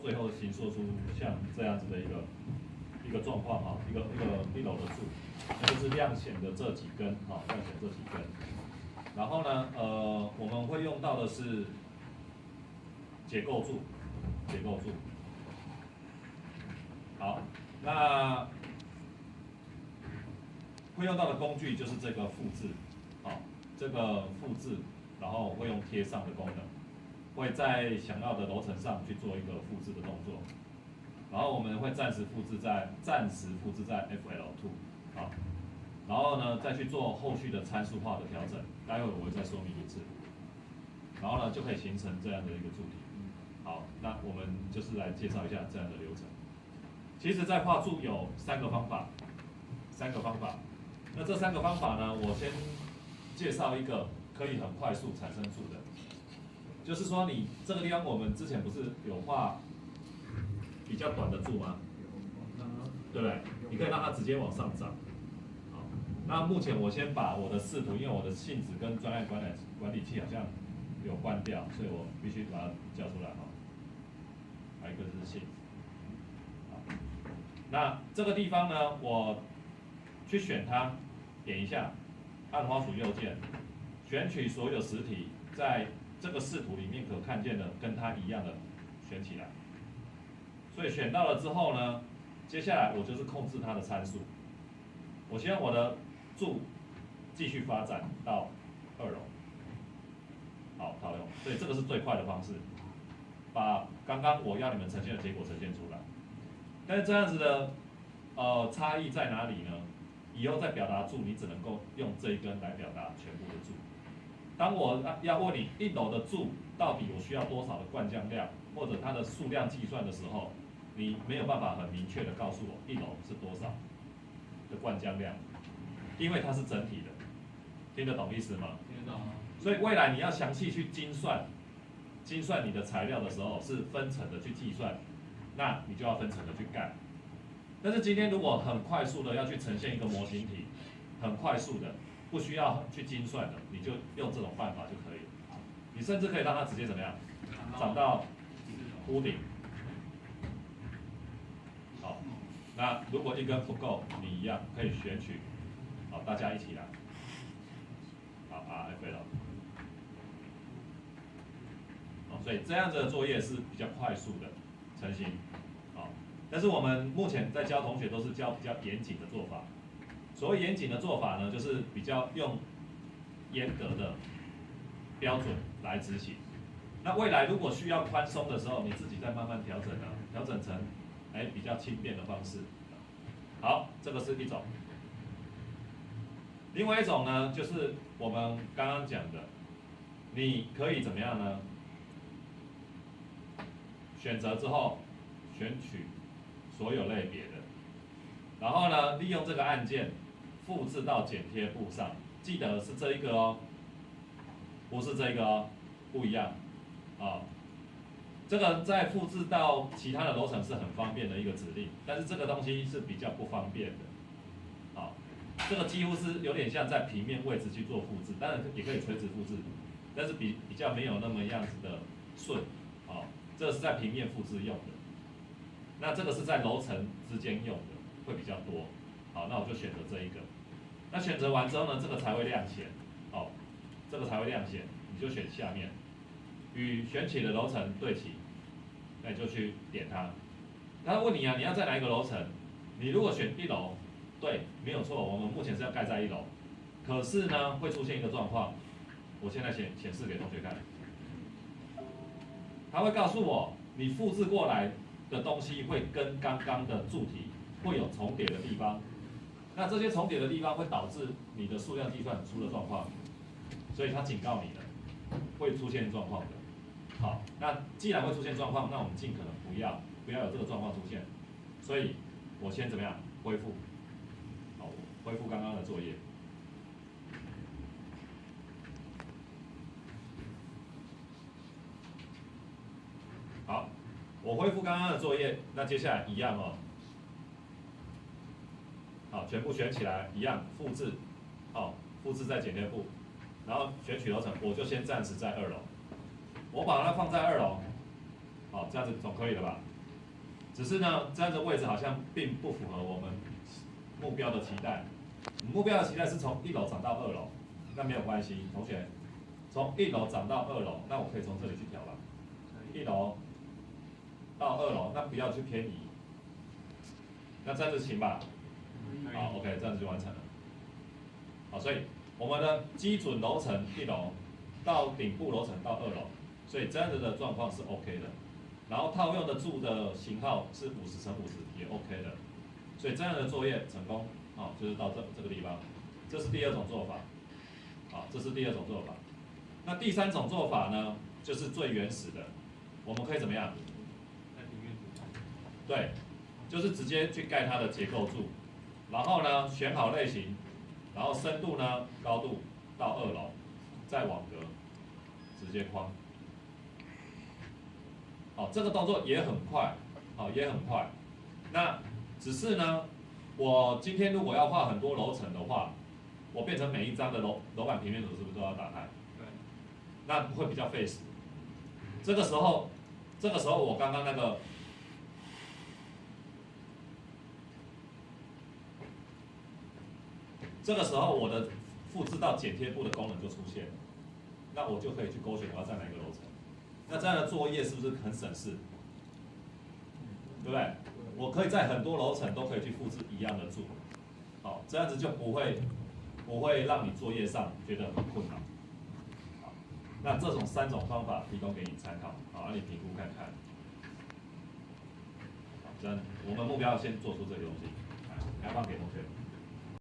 最后形塑出像这样子的一个状况哈，一楼的柱，那就是亮显的这几根哈，亮显这几根。然后呢，我们会用到的是结构柱，结构柱。好，那会用到的工具就是这个复制，好，这个复制，然后会用贴上的功能，会在想要的楼层上去做一个复制的动作，然后我们会暂时复制在FL2，好，然后呢再去做后续的参数化的调整，待会我会再说明一次，然后呢就可以形成这样的一个柱体。好，那我们就是来介绍一下这样的流程。其实，在画柱有3个方法，那这3个方法呢，我先介绍一个可以很快速产生柱的，就是说你这个地方我们之前不是有画比较短的柱吗？对不对？你可以让它直接往上涨。好，那目前我先把我的视图，因为我的性质跟专案管理器好像有关掉，所以我必须把它叫出来哈。还有一个是性质。那这个地方呢，我去选它，点一下，按滑鼠右键，选取所有实体在这个视图里面可看见的跟它一样的选起来。所以选到了之后呢，接下来我就是控制它的参数。我希望我的柱继续发展到2楼，好套用，所以这个是最快的方式，把刚刚我要你们呈现的结果呈现出来。但是这样子的差异在哪里呢？以后在表达柱，你只能够用这一根来表达全部的柱。当我要问你1楼的柱到底我需要多少的灌浆量，或者它的数量计算的时候，你没有办法很明确的告诉我1楼是多少的灌浆量，因为它是整体的，听得懂意思吗？听得懂。所以未来你要详细去精算你的材料的时候，是分层的去计算。那你就要分层的去干，但是今天如果很快速的要去呈现一个模型体，很快速的，不需要去精算的，你就用这种办法就可以了。你甚至可以让它直接怎么样，长到屋顶。好，那如果一根不够，你一样可以选取，好，大家一起来，好 RFL， 好，所以这样子的作业是比较快速的成型。但是我们目前在教同学都是教比较严谨的做法。所谓严谨的做法呢，就是比较用严格的标准来执行。那未来如果需要宽松的时候，你自己再慢慢调整啊，调整成比较轻便的方式。好，这个是一种。另外一种呢，就是我们刚刚讲的，你可以怎么样呢？选择之后，选取所有类别的，然后呢，利用这个按键复制到剪贴簿上，记得是这一个哦，不是这个哦，不一样，这个再复制到其他的楼层是很方便的一个指令，但是这个东西是比较不方便的，这个几乎是有点像在平面位置去做复制，当然也可以垂直复制，但是比较没有那么样子的顺，这个是在平面复制用的。那这个是在楼层之间用的，会比较多。好，那我就选择这一个。那选择完之后呢，这个才会亮显。好，这个才会亮显，你就选下面，与选取的楼层对齐，那你就去点它。他问你啊，你要在哪一个楼层？你如果选1楼，对，没有错，我们目前是要盖在1楼。可是呢，会出现一个状况，我现在显示给同学看。他会告诉我，你复制过来的东西会跟刚刚的柱体会有重叠的地方，那这些重叠的地方会导致你的数量计算出了状况，所以他警告你了，会出现状况的。好，那既然会出现状况，那我们尽可能不要有这个状况出现，所以我先怎么样恢复，好，恢复刚刚的作业。好，我恢复刚刚的作业，那接下来一样哦。好，全部选起来，一样复制，好，复制在剪贴簿，然后选取楼层，我就先暂时在2楼，我把它放在2楼，好，这样子总可以了吧？只是呢，这样的位置好像并不符合我们目标的期待。目标的期待是从1楼涨到2楼，那没有关系，同学，从1楼涨到2楼，那我可以从这里去调吧。1楼到2楼，那不要去偏移，那这样子行吧？好 ，OK， 这样子就完成了。好，所以我们的基准楼层1楼到顶部楼层到2楼，所以这样子的状况是 OK 的。然后套用的柱的型号是50×50也 OK 的，所以这样的作业成功，就是到这个地方，这是第2种做法，这是第2种做法。那第3种做法呢，就是最原始的，我们可以怎么样？对，就是直接去盖它的结构柱，然后呢选好类型，然后深度呢高度到2楼，再网格直接框。这个动作也很快，也很快。那只是呢，我今天如果要画很多楼层的话，我变成每一张的楼板平面图是不是都要打开？对。那会比较费时。这个时候我刚刚那个，这个时候我的复制到剪贴簿的功能就出现了，那我就可以去勾选我要在哪个楼层。那这样的作业是不是很省事？对不对？我可以在很多楼层都可以去复制一样的柱，好，这样子就不会让你作业上觉得很困难。好，那这种3种方法提供给你参考，好，让你评估看看。好，这样我们目标先做出这个东西，开放给同学。